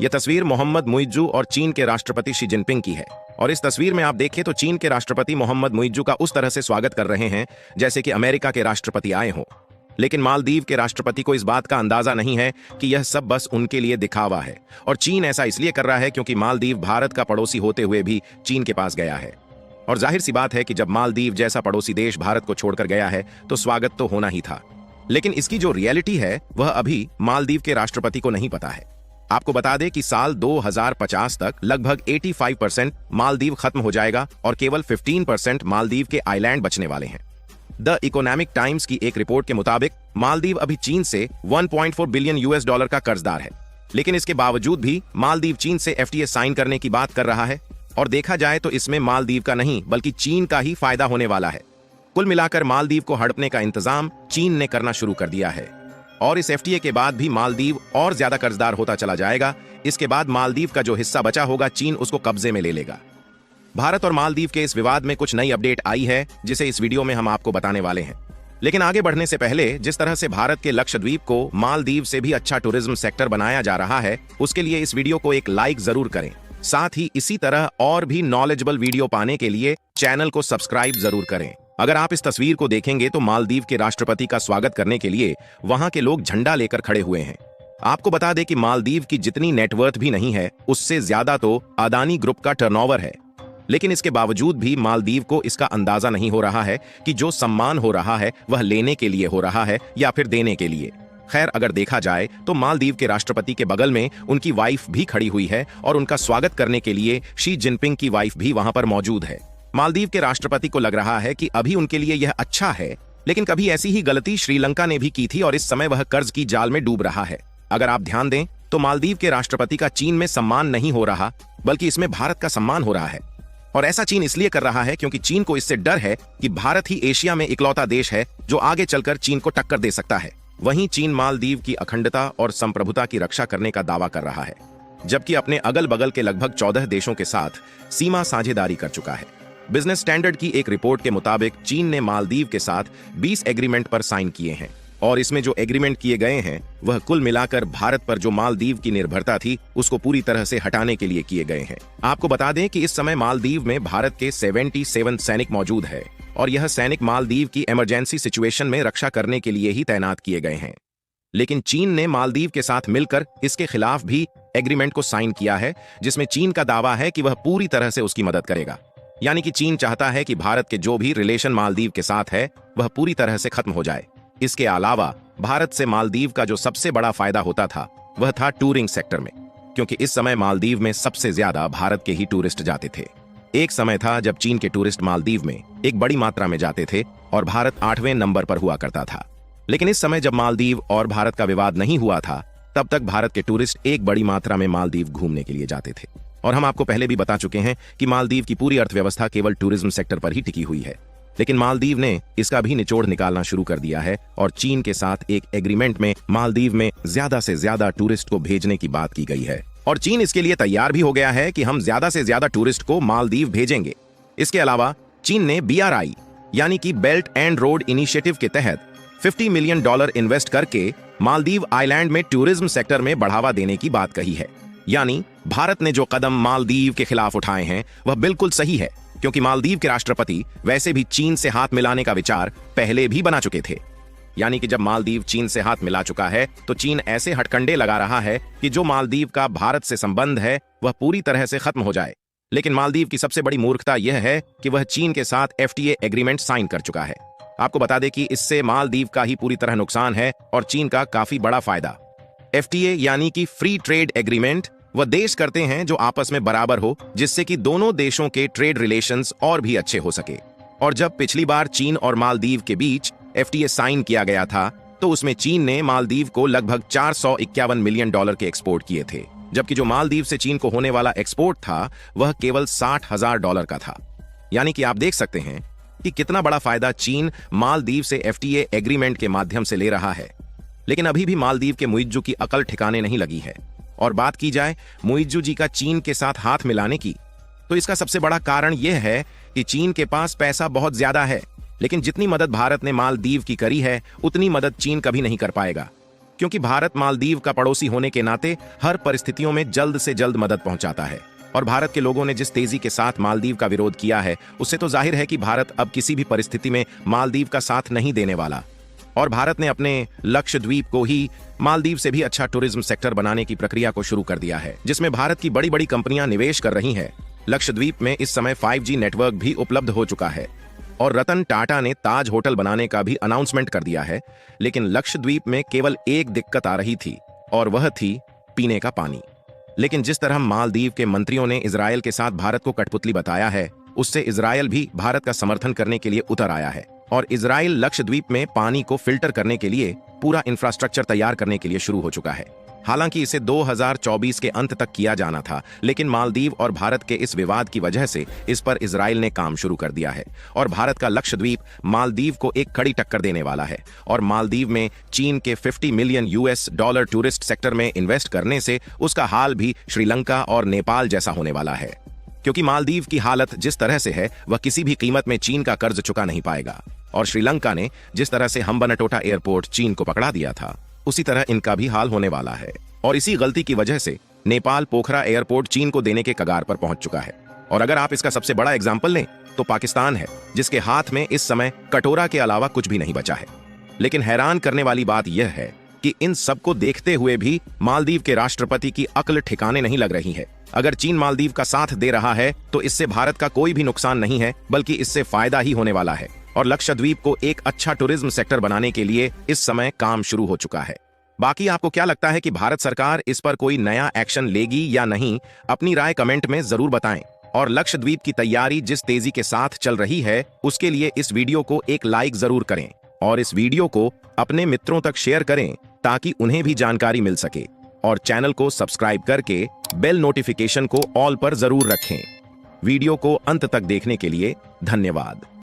यह तस्वीर मोहम्मद मुइज्जू और चीन के राष्ट्रपति शी जिनपिंग की है। और इस तस्वीर में आप देखें तो चीन के राष्ट्रपति मोहम्मद मुइज्जू का उस तरह से स्वागत कर रहे हैं जैसे कि अमेरिका के राष्ट्रपति आए हों। लेकिन मालदीव के राष्ट्रपति को इस बात का अंदाजा नहीं है कि यह सब बस उनके लिए दिखावा है, और चीन ऐसा इसलिए कर रहा है क्योंकि मालदीव भारत का पड़ोसी होते हुए भी चीन के पास गया है। और जाहिर सी बात है कि जब मालदीव जैसा पड़ोसी देश भारत को छोड़कर गया है तो स्वागत तो होना ही था। लेकिन इसकी जो रियलिटी है वह अभी मालदीव के राष्ट्रपति को नहीं पता है। आपको बता दें कि साल 2050 तक लगभग 85% मालदीव खत्म हो जाएगा और केवल 15% मालदीव के आइलैंड बचने वाले हैं। द इकोनॉमिक टाइम्स की एक रिपोर्ट के मुताबिक मालदीव अभी चीन से 1.4 बिलियन यूएस डॉलर का कर्जदार है। लेकिन इसके बावजूद भी मालदीव चीन से एफटीए साइन करने की बात कर रहा है, और देखा जाए तो इसमें मालदीव का नहीं बल्कि चीन का ही फायदा होने वाला है। कुल मिलाकर मालदीव को हड़पने का इंतजाम चीन ने करना शुरू कर दिया है, और इस एफटीए के बाद भी मालदीव और ज्यादा कर्जदार होता चला जाएगा। इसके बाद मालदीव का जो हिस्सा बचा होगा चीन उसको कब्जे में ले लेगा। भारत और मालदीव के इस विवाद में कुछ नई अपडेट आई है जिसे इस वीडियो में हम आपको बताने वाले हैं। लेकिन आगे बढ़ने से पहले जिस तरह से भारत के लक्षद्वीप को मालदीव से भी अच्छा टूरिज्म सेक्टर बनाया जा रहा है, उसके लिए इस वीडियो को एक लाइक जरूर करें। साथ ही इसी तरह और भी नॉलेजेबल वीडियो पाने के लिए चैनल को सब्सक्राइब जरूर करें। अगर आप इस तस्वीर को देखेंगे तो मालदीव के राष्ट्रपति का स्वागत करने के लिए वहां के लोग झंडा लेकर खड़े हुए हैं। आपको बता दें कि मालदीव की जितनी नेटवर्थ भी नहीं है उससे ज्यादा तो अदानी ग्रुप का टर्नओवर है। लेकिन इसके बावजूद भी मालदीव को इसका अंदाजा नहीं हो रहा है कि जो सम्मान हो रहा है वह लेने के लिए हो रहा है या फिर देने के लिए। खैर, अगर देखा जाए तो मालदीव के राष्ट्रपति के बगल में उनकी वाइफ भी खड़ी हुई है और उनका स्वागत करने के लिए शी जिनपिंग की वाइफ भी वहां पर मौजूद है। मालदीव के राष्ट्रपति को लग रहा है कि अभी उनके लिए यह अच्छा है, लेकिन कभी ऐसी ही गलती श्रीलंका ने भी की थी और इस समय वह कर्ज की जाल में डूब रहा है। अगर आप ध्यान दें तो मालदीव के राष्ट्रपति का चीन में सम्मान नहीं हो रहा बल्कि इसमें भारत का सम्मान हो रहा है। और ऐसा चीन इसलिए कर रहा है क्योंकि चीन को इससे डर है कि भारत ही एशिया में इकलौता देश है जो आगे चलकर चीन को टक्कर दे सकता है। वहीं चीन मालदीव की अखंडता और संप्रभुता की रक्षा करने का दावा कर रहा है, जबकि अपने अगल बगल के लगभग 14 देशों के साथ सीमा साझेदारी कर चुका है। बिजनेस स्टैंडर्ड की एक रिपोर्ट के मुताबिक चीन ने मालदीव के साथ 20 एग्रीमेंट पर साइन किए हैं, और इसमें जो एग्रीमेंट किए गए हैं वह कुल मिलाकर भारत पर जो मालदीव की निर्भरता थी उसको पूरी तरह से हटाने के लिए किए गए हैं। आपको बता दें कि इस समय मालदीव में भारत के 77 सैनिक मौजूद है, और यह सैनिक मालदीव की इमरजेंसी सिचुएशन में रक्षा करने के लिए ही तैनात किए गए हैं। लेकिन चीन ने मालदीव के साथ मिलकर इसके खिलाफ भी एग्रीमेंट को साइन किया है, जिसमें चीन का दावा है कि वह पूरी तरह से उसकी मदद करेगा। यानी कि चीन चाहता है कि भारत के जो भी रिलेशन मालदीव के साथ है वह पूरी तरह से खत्म हो जाए। इसके अलावा भारत से मालदीव का जो सबसे बड़ा फायदा होता था वह था टूरिंग सेक्टर में, क्योंकि इस समय मालदीव में सबसे ज्यादा भारत के ही टूरिस्ट जाते थे। एक समय था जब चीन के टूरिस्ट मालदीव में एक बड़ी मात्रा में जाते थे और भारत 8वें नंबर पर हुआ करता था। लेकिन इस समय जब मालदीव और भारत का विवाद नहीं हुआ था तब तक भारत के टूरिस्ट एक बड़ी मात्रा में मालदीव घूमने के लिए जाते थे। और हम आपको पहले भी बता चुके हैं कि मालदीव की पूरी अर्थव्यवस्था केवल टूरिज्म सेक्टर पर ही टिकी हुई है। लेकिन मालदीव ने इसका भी निचोड़ निकालना शुरू कर दिया है, और चीन के साथ एक एग्रीमेंट में मालदीव में ज्यादा से ज्यादा टूरिस्ट को भेजने की बात की गई है, और चीन इसके लिए तैयार भी हो गया है कि हम ज्यादा से ज्यादा टूरिस्ट को मालदीव भेजेंगे। इसके अलावा चीन ने BRI यानी कि बेल्ट एंड रोड इनिशिएटिव के तहत $50 मिलियन इन्वेस्ट करके मालदीव आइलैंड में टूरिज्म सेक्टर में बढ़ावा देने की बात कही है। यानी भारत ने जो कदम मालदीव के खिलाफ उठाए हैं वह बिल्कुल सही है, क्योंकि मालदीव के राष्ट्रपति वैसे भी चीन से हाथ मिलाने का विचार पहले भी बना चुके थे। यानी कि जब मालदीव चीन से हाथ मिला चुका है तो चीन ऐसे हथकंडे लगा रहा है कि जो मालदीव का भारत से संबंध है वह पूरी तरह से खत्म हो जाए। लेकिन मालदीव की सबसे बड़ी मूर्खता यह है कि वह चीन के साथ FTA एग्रीमेंट साइन कर चुका है। आपको बता दें कि इससे मालदीव का ही पूरी तरह नुकसान है और चीन का काफी बड़ा फायदा। FTA यानी कि फ्री ट्रेड एग्रीमेंट वह देश करते हैं जो आपस में बराबर हो, जिससे कि दोनों देशों के ट्रेड रिलेशंस और भी अच्छे हो सके। और जब पिछली बार चीन और मालदीव के बीच FTA साइन किया गया था तो उसमें चीन ने मालदीव को लगभग $451 मिलियन के एक्सपोर्ट किए थे, जबकि जो मालदीव से चीन को होने वाला एक्सपोर्ट था वह केवल $60,000 का था। यानी कि आप देख सकते हैं कि कितना बड़ा फायदा चीन मालदीव से FTA एग्रीमेंट के माध्यम से ले रहा है। लेकिन अभी भी मालदीव के मुइज्जू की अकल ठिकाने नहीं लगी है। और बात की जाए मुइज्जू जी का चीन के साथ हाथ मिलाने की, तो इसका सबसे बड़ा कारण यह है कि चीन के पास पैसा बहुत ज्यादा है, लेकिन जितनी मदद भारत ने मालदीव की करी है उतनी मदद चीन कभी नहीं कर पाएगा। क्योंकि भारत मालदीव का पड़ोसी होने के नाते हर परिस्थितियों में जल्द से जल्द मदद पहुंचाता है। और भारत के लोगों ने जिस तेजी के साथ मालदीव का विरोध किया है, उससे तो जाहिर है कि भारत अब किसी भी परिस्थिति में मालदीव का साथ नहीं देने वाला। और भारत ने अपने लक्षद्वीप को ही मालदीव से भी अच्छा टूरिज्म सेक्टर बनाने की प्रक्रिया को शुरू कर दिया है, जिसमें भारत की बड़ी बड़ी कंपनियां निवेश कर रही हैं। लक्षद्वीप में इस समय 5G नेटवर्क भी उपलब्ध हो चुका है और रतन टाटा ने ताज होटल बनाने का भी अनाउंसमेंट कर दिया है। लेकिन लक्षद्वीप में केवल एक दिक्कत आ रही थी और वह थी पीने का पानी। लेकिन जिस तरह मालदीव के मंत्रियों ने इजरायल के साथ भारत को कठपुतली बताया है, उससे इजरायल भी भारत का समर्थन करने के लिए उतर आया है और इजरायल लक्षद्वीप में पानी को फिल्टर करने के लिए पूरा इंफ्रास्ट्रक्चर तैयार करने के लिए शुरू हो चुका है। हालांकि इसे 2024 के अंत तक किया जाना था, लेकिन मालदीव और भारत के इस विवाद की वजह से इस पर इजरायल ने काम शुरू कर दिया है और भारत का लक्षद्वीप मालदीव को एक कड़ी टक्कर देने वाला है। और मालदीव में चीन के $50 मिलियन टूरिस्ट सेक्टर में इन्वेस्ट करने से उसका हाल भी श्रीलंका और नेपाल जैसा होने वाला है, क्योंकि मालदीव की हालत जिस तरह से है वह किसी भी कीमत में चीन का कर्ज चुका नहीं पाएगा। और श्रीलंका ने जिस तरह से हम्बनटोटा एयरपोर्ट चीन को पकड़ा दिया था, उसी तरह इनका भी हाल होने वाला है। और इसी गलती की वजह से नेपाल पोखरा एयरपोर्ट चीन को देने के कगार पर पहुंच चुका है। और अगर आप इसका सबसे बड़ा एग्जाम्पल लें तो पाकिस्तान है, जिसके हाथ में इस समय कटोरा के अलावा कुछ भी नहीं बचा है। लेकिन हैरान करने वाली बात यह है कि इन सबको देखते हुए भी मालदीव के राष्ट्रपति की अक्ल ठिकाने नहीं लग रही है। अगर चीन मालदीव का साथ दे रहा है तो इससे भारत का कोई भी नुकसान नहीं है, बल्कि इससे फायदा ही होने वाला है। और लक्षद्वीप को एक अच्छा टूरिज्म सेक्टर बनाने के लिए इस समय काम शुरू हो चुका है। बाकी आपको क्या लगता है कि भारत सरकार इस पर कोई नया एक्शन लेगी या नहीं? अपनी राय कमेंट में जरूर बताएं। और लक्षद्वीप की तैयारी जिस तेजी के साथ चल रही है, उसके लिए इस वीडियो को एक लाइक जरूर करें और इस वीडियो को अपने मित्रों तक शेयर करें ताकि उन्हें भी जानकारी मिल सके। और चैनल को सब्सक्राइब करके बेल नोटिफिकेशन को ऑल पर जरूर रखें। वीडियो को अंत तक देखने के लिए धन्यवाद।